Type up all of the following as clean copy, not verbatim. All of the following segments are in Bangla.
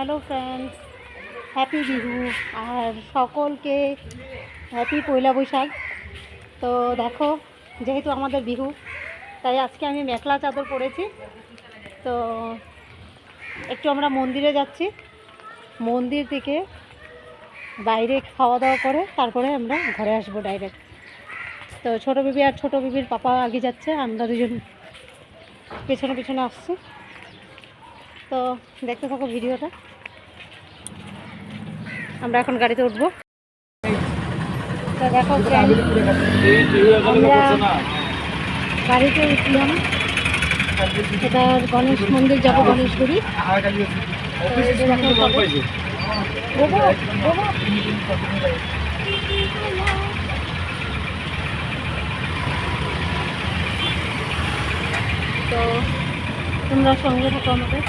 হ্যালো ফ্রেন্ডস, হ্যাপি বিহু আর সকলকে হ্যাপি পয়লা বৈশাখ। তো দেখো, যেহেতু আমাদের বিহু তাই আজকে আমি মেখলা চাদর পরেছি। তো একটু আমরা মন্দিরে যাচ্ছি, মন্দির থেকে বাইরে খাওয়া দাওয়া করে তারপরে আমরা ঘরে আসবো ডাইরেক্ট। তো ছোটো বিবি আর ছোটো বিবির পাপা আগে যাচ্ছে, আমরা দুজন পেছনে পেছনে আসছি। তো দেখতে থাকো ভিডিওটা। আমরা এখন গাড়িতে উঠবো। তো দেখো আমরা গাড়িতে উঠলাম, এবার গণেশ মন্দির যাবো, গণেশগুড়ি। তো তোমরা সঙ্গে থাকো আমাদের।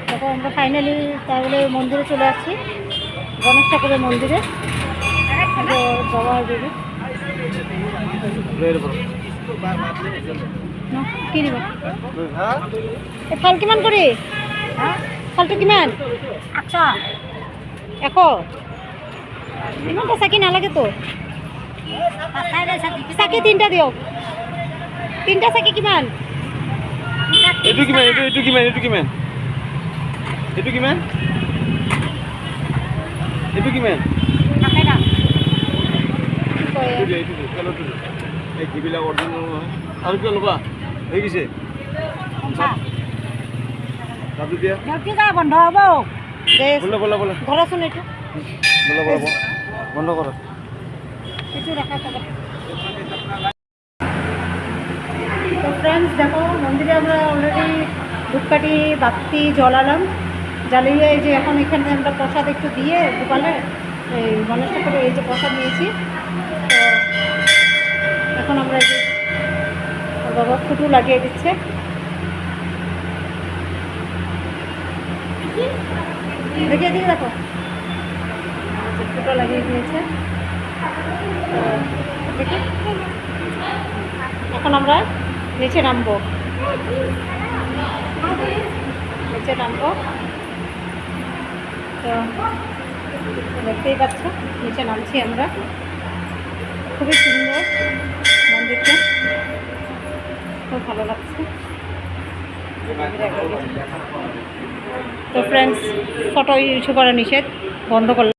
দেখো আমরা ফাইনালি তাহলে মন্দিরে চলে আসছি, গণেশ ঠাকুরের মন্দিরে। বাবা আর বেবি কি দিব ফল কিমান কৰি ফলটো কিমান? আচ্ছা এশ। ইমানটা চাকি নালাগে তো, চাকি তিনিটা দিয়ক। তিনিটা চাকি কিমান? এইটো কিমান? এইটো কিমান? এইটো কিমান? এইটো কিমান? এইটো কিমান? এই যিবিলাক অৰিজিনেল নহয় আৰু কিয় ল'বা? হৈ গৈছে বন্ধ হ'ব। ব'লা ব'লা ব'লা ধৰাচোন এইটো, ব'লা ব'লা বন্ধ কৰা। এইটো ৰাখা থাকা। তো ফ্রেন্ডস দেখো, মন্দিরে আমরা অলরেডি ধূপকাঠি বাতি জ্বালালাম, জ্বালিয়ে এই যে এখন এখানে আমরা প্রসাদ একটু দিয়ে গোপালে এই গণেশ ঠাকুরের এই যে প্রসাদ নিয়েছি। তো এখন আমরা এই যে বাবা ফুটু লাগিয়ে দিচ্ছে। দেখিয়ে দিকে দেখো, ফুটো লাগিয়ে দিয়েছে। দেখি এখন আমরা নিচে নামবো, নিচে নামবো। তো দেখতেই পাচ্ছ নিচে নামছি আমরা। খুবই সুন্দর মন্দিরটা, খুব ভালো লাগছে। তো ফ্রেন্ডস, ফটো ইস্যু করা নিষেধ, বন্ধ করলাম।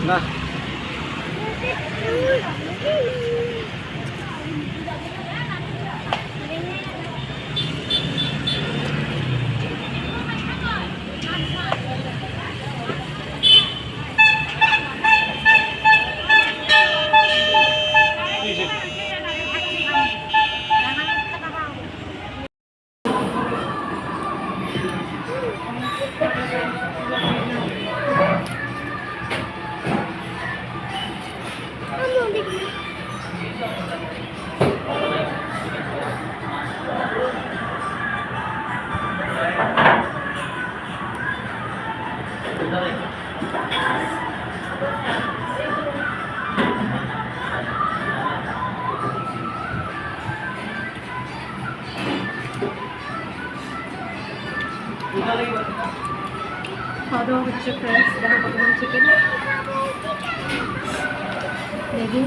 না আসছে ফ্রেন্ডস, দেখো কতগুলো চিকেন। দেখি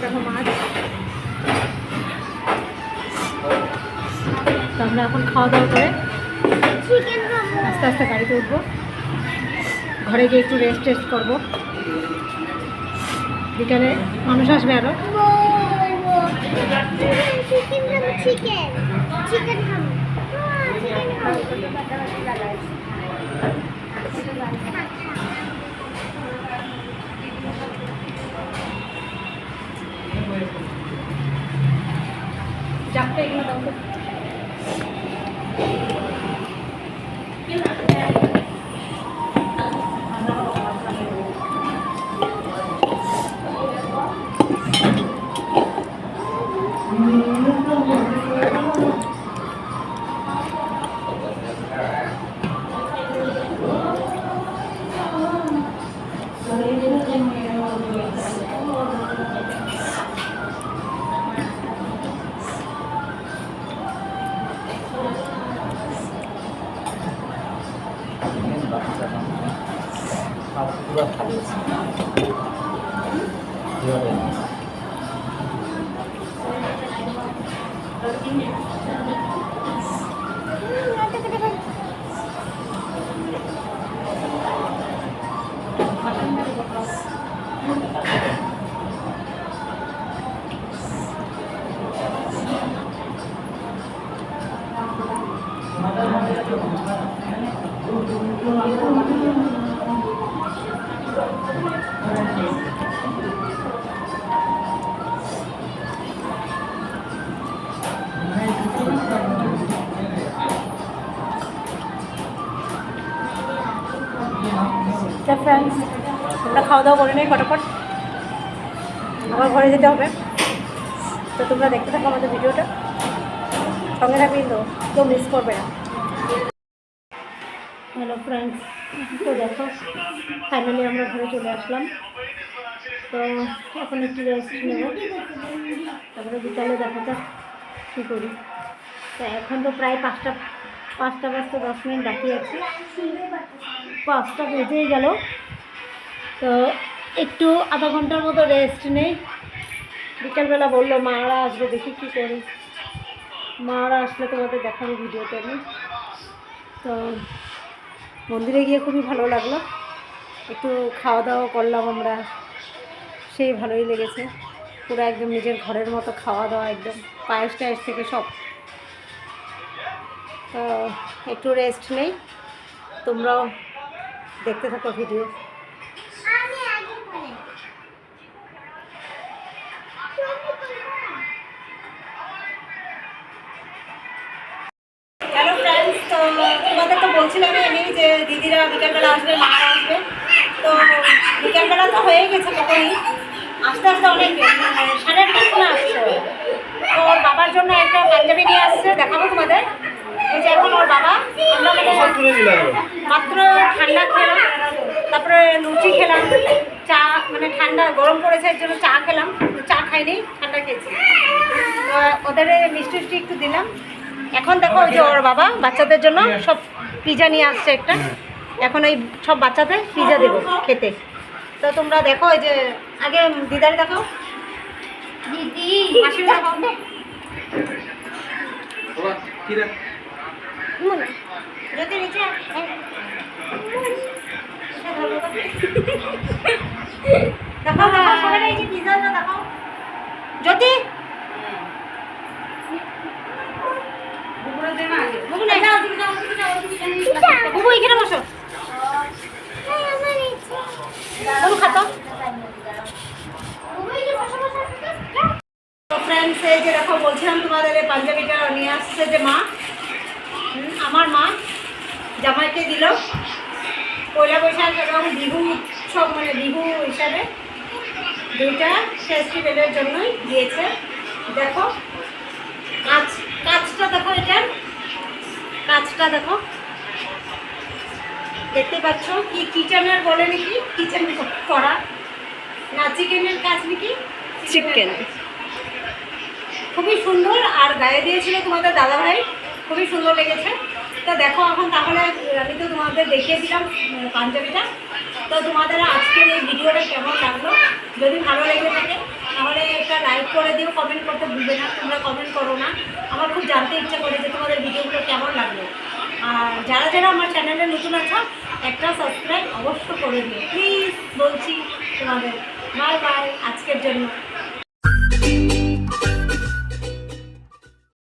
দেখো মাছ। তো আমরা এখন খাওয়া দাওয়া করে আস্তে আস্তে গাড়িতে উঠবো, ঘরে গিয়ে একটু রেস্ট করবো। বিকালে মানুষ আসবে আরো। চাপটা এগুলো দাও তো। ফ্রেন্ডস, আমরা খাওয়া দাওয়া করে নেই ফটাফট, আবার ঘরে যেতে হবে। তো তোমরা দেখতে থাকো আমাদের ভিডিওটা, সঙ্গে থাকবে কিন্তু কেউ মিস করবে না। হ্যালো ফ্রেন্ডস, তো দেখো ফাইনালি আমরা ঘরে চলে আসলাম। তো এখন একটু রেস্ট নেব, তারপরে বিকালে দেখা যাক কী করি। তো এখন তো প্রায় পাঁচটা বাজতে 10 মিনিট বাকি আছে, 5টা বেজেই গেল। তো একটু আধা ঘন্টার মতো রেস্ট নেই। বিকালবেলা বললো মারা আসবে, দেখি কী করি। মারা আসলে তোমাদের দেখাবো ভিডিওতে আমি। তো মন্দিরে গিয়ে খুবই ভালো লাগলো, একটু খাওয়া দাওয়া করলাম আমরা, সেই ভালোই লেগেছে। পুরো একদম নিজের ঘরের মতো খাওয়া দাওয়া, একদম পায়েস টায়েস থেকে সব। তো একটু রেস্ট নেই, তোমরাও দেখতে থাকো ভিডিও। হ্যালো ফ্রেন্ডস, তো তোমাদের তো বলছিলাম আমি যে দিদিরা বিকালবেলা আসবে, মারা আসবে। তো বিকালবেলা তো হয়ে গেছে কখনই, আস্তে আস্তে অনেক 8:30 সময় আসছে। তো ওর বাবার জন্য একটা পাঞ্জাবি নিয়ে আসছে, দেখাবো তোমাদের। এই যে এখন ওর বাবা, আমরা মাত্র ঠান্ডা খেলাম, তারপরে লুচি খেলাম, চা মানে ঠান্ডা গরম পড়েছে এর জন্য চা খেলাম, চা খাইনি, ঠান্ডা খেয়েছি। তো ওদের মিষ্টি একটু দিলাম। এখন দেখো ওই যে ওর বাবা বাচ্চাদের জন্য সব পিজা নিয়ে আসছে একটা, এখন এই সব বাচ্চাদের পিজা দেবো খেতে। তো তোমরা দেখো, এই যে আগে দিদারে দেখাও, দিদি মাসির দেখাও। যদি নিচে দেখাও দেখাও সবাই, এই যে পিজাটা দেখাও। যদি বুবু এখানে বসো, বুবু খাতো। ফ্রেন্ডস, এই যে দেখো বলছিলাম তোমাদের এই পাঞ্জাবিটা নিয়ে আসছে যে মা, আমার মা জামাইকে দিল পয়লা বৈশাখ এবং বিহু উৎসব, মানে বিহু হিসাবে দুইটা ফেস্টিভ্যালের জন্যই দিয়েছে। দেখো কাজটা দেখো, এটার কাজটা দেখো, দেখতে পাচ্ছ কি কিচেনের বলে নাকি, কিচেন করা না, চিকেনের কাজ নাকি, চিকেন খুবই সুন্দর। আর গায়ে দিয়েছিল তোমাদের দাদা ভাই, খুবই সুন্দর লেগেছে। তো দেখো এখন তাহলে আমি তো তোমাদের দেখিয়ে দিলাম পাঞ্জাবিটা। তো তোমাদের আজকের এই ভিডিওটা কেমন লাগলো, যদি ভালো লেগে থাকে তাহলে একটা লাইক করে দিও, কমেন্ট করতে ভুলবে না। তোমরা কমেন্ট করো না, আমার খুব জানতে ইচ্ছা করে যে তোমাদের ভিডিওগুলো কেমন লাগলো। আর যারা যারা আমার চ্যানেলে নতুন আছো একটা সাবস্ক্রাইব অবশ্য করে দিও প্লিজ, বলছি তোমাদের। বাই বাই আজকের জন্য।